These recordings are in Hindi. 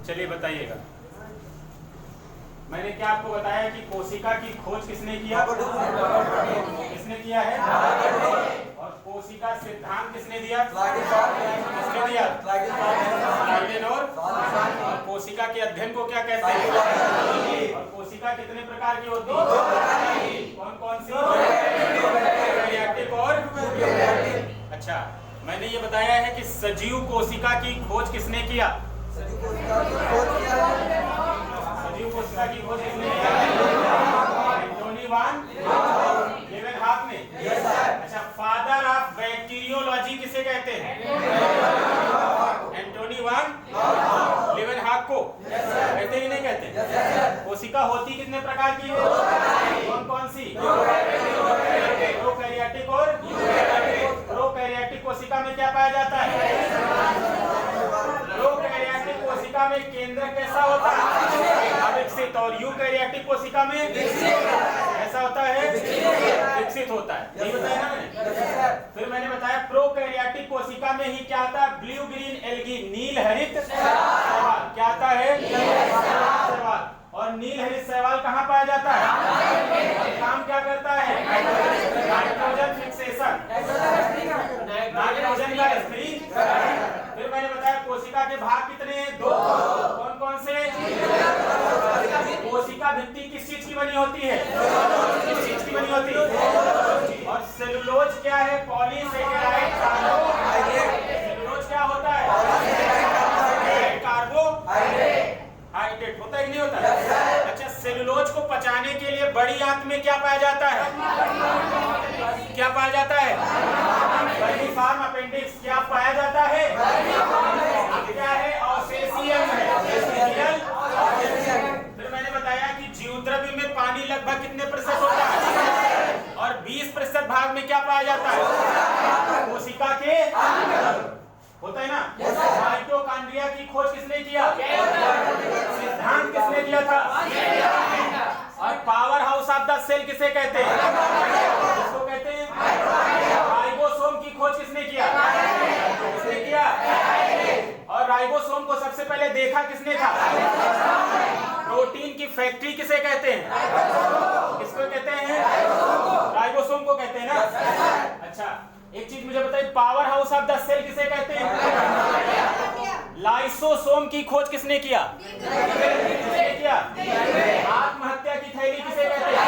चलिए बताइएगा। मैंने क्या आपको बताया कि कोशिका की खोज किसने किया? किसने किया है? और कोशिका सिद्धांत किसने दिया? किसने दिया? स्लाइडेन। और कोशिका के अध्ययन को क्या कहते हैं? और कोशिका कितने प्रकार की होती है? कौन कौन सी? यूकेरियोटिक और अच्छा, मैंने ये बताया है कि सजीव कोशिका की खोज किसने किया? सजीव कोशिका की खोज किसने किया? एंटोनी वान लीवेनहॉक ने। अच्छा, फादर ऑफ बैक्टीरियोलॉजी किसे कहते हैं? एंटोनी वान लीवेनहॉक को कहते ही नहीं कहते? कोशिका होती कितने प्रकार की है? कौन कौन सी? प्रोकैरियोटिक और प्रोकैरियोटिक कोशिका में क्या पाया जाता है? प्रोकैरियोटिक कोशिका में केंद्र कैसा होता है? अविकसित। और यूकैरियोटिक कोशिका में ऐसा होता है? विकसित होता है। यही बताया ना मैंने। फिर मैंने बताया प्रोकैरियोटिक कोशिका में ही क्या आता है? ब्लू ग्रीन एल्गी, नील हरित शैवाल। क्या आता है? शैवाल। और नील हरित शैवाल कहाँ पाया जाता है? काम क्या करता है? नाइट्रोजन फिक्सेशन, नाइट्रोजन का स्त्रीकरण। फिर मैंने बताया कोशिका के भाग कितने हैं? 2। कौन कौन से? कोशिका भित्ति किस चीज की बनी होती है? किस चीज की बनी होती है? और सेलुलोज क्या है? Polysaccharide carbohydrate. सेलुलोज क्या होता है? कार्बोहाइड्रेट होता है कि नहीं होता? अच्छा, सेलुलोज को पचाने के लिए बड़ी आंत में क्या पाया जाता है? क्या पाया जाता है? Vermiform appendix. क्या पाया जाता है? क्या है? ऑसेशियम है। फिर मैंने बताया कि जीवद्रव्य में पानी लगभग कितने प्रतिशत होता है? और 20% भाग में क्या पाया जाता है? कोशिका के होता है ना। माइटोकॉन्ड्रिया की खोज किसने किया? सिद्धांत किसने दिया था? और power house of the cell किसे कहते हैं? किसको कहते हैं? राइबोसोम की खोज किसने किया? किसने किया? और राइबोसोम को सबसे पहले देखा किसने था? प्रोटीन की फैक्ट्री किसे कहते हैं? किसको कहते हैं? राइबोसोम को कहते हैं ना। अच्छा, एक चीज मुझे बताइए, power house of the cell किसे कहते हैं? लाइसोसोम की खोज किसने किया? किसने किया? आत्महत्या की थैली किसे कहते हैं?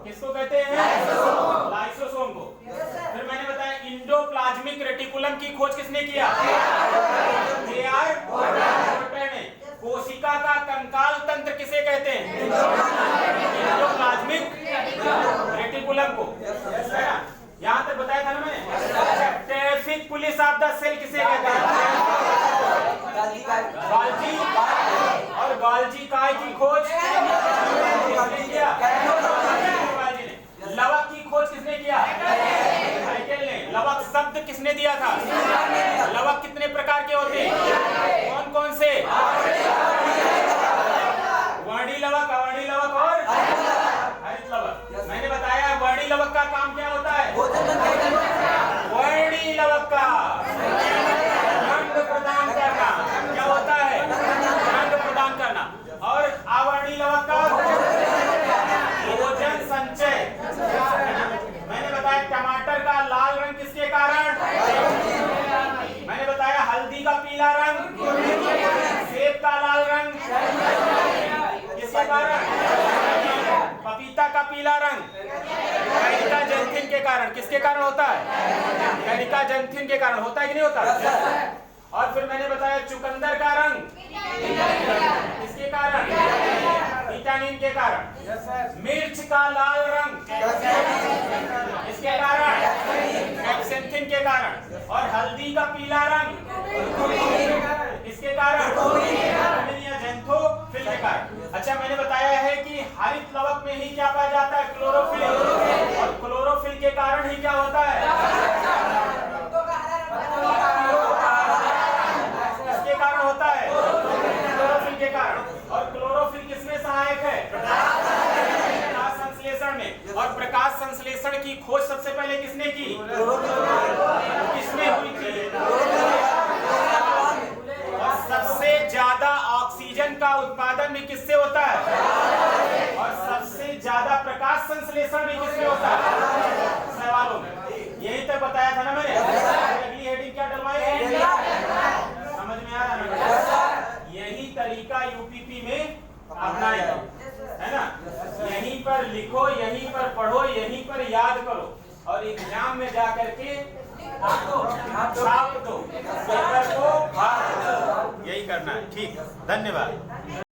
किसको कहते हैं? लाइसोसोम को। फिर मैंने बताया इंडोप्लाज्मिक रेटिकुलम की खोज किसने किया? जे.आर. पोर्टर ने। कोशिका का कंकाल तंत्र किसे कहते हैं? इंडोप्लाज्मिक रेटिकुलम को। यहाँ तक बताया था ना मैंने। Traffic police of the cell किसे कहते हैं? गाल्जी। और गाल्जी काय की खोज किसने किया? लवक की खोज किसने किया? हाइकेल ने। लवक शब्द किसने दिया था? लवक कितने प्रकार के होते हैं? कौन कौन से? वर्णी लवक, अवर्णी लवक और हरित लवक। मैंने बताया वर्णी लवक का काम क्या होता है? वर्णी लवक का रंग प्रदान करना। क्या होता है? रंग प्रदान करना। और अवर्णी लवक का भोजन संचय। मैंने बताया टमाटर का लाल रंग किसके कारण? मैंने बताया हल्दी का पीला रंग, सेब का लाल रंग किसके कारण? पपीता का पीला रंग कैनिकाजैंथिन के कारण। किसके कारण होता है? कैनिकाजैंथिन के कारण। होता है कि नहीं होता? और फिर मैंने बताया चुकंदर का रंग किसके कारण? विटामिन के कारण। मिर्च का लाल रंग इसके कारण? कैप्सेंथिन के कारण। और हल्दी का पीला रंग इसके कारण? जैंथोफिल के कारण। अच्छा, मैंने बताया है कि हरित लवक में ही क्या पाया जाता है? क्लोरोफिल। और क्लोरोफिल के कारण ही क्या होता है? इसके कारण होता है क्लोरोफिल के कारण। और क्लोरोफिल किसमें सहायक है? प्रकाश संश्लेषण में। और प्रकाश संश्लेषण की खोज सबसे पहले किसने की? किसने हुई थी? और सबसे ज्यादा ऑक्सीजन का उत्पादन भी किससे होता है? और सबसे ज्यादा प्रकाश संश्लेषण भी किसमें होता है? सवालों में यही तक बताया था ना मैंने। अगली हेडिंग क्या डलवाई? समझ में आ रहा है? यही तरीका यूपीपी में अपनाएगा, है ना? यहीं पर लिखो, यहीं पर पढ़ो, यहीं पर याद करो और एग्जाम में जा करके छाप दो, पेपर को फाड़ दो। यही करना है। ठीक, धन्यवाद।